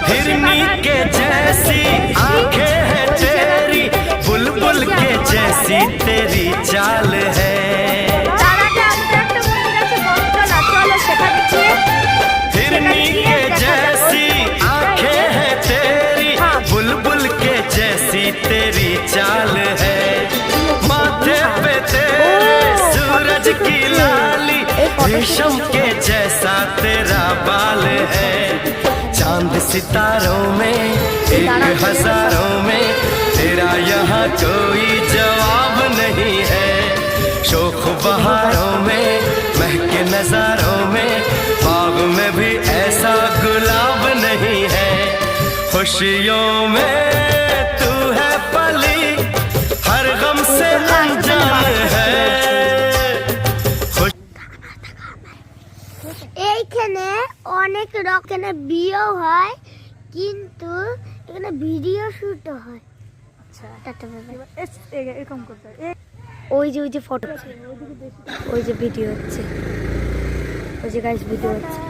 हिरनी के जैसी आंखें हैं तेरी, बुलबुल के जैसी तेरी चाल है। हिरनी के जैसी आंखें हैं तेरी, बुलबुल के जैसी तेरी चाल है। माथे पे तेरे सूरज की लाली, रेशम के जैसा तेरा बाल है। चांद सितारों में एक हजारों में तेरा यहाँ कोई जवाब नहीं है। शोख बहारों में महके नजारों में, बाग में भी ऐसा गुलाब नहीं है। खुशियों में तू है पली, हर गम से अनजान है। এইখানে অনেক রকমের বিয়ে হয়, কিন্তু এখানে ভিডিও শুট হয়। আচ্ছা এরকম করতে ওই যে ফটো, ওই যে ভিডিও হচ্ছে, ওই যে গাইস ভিডিও হচ্ছে।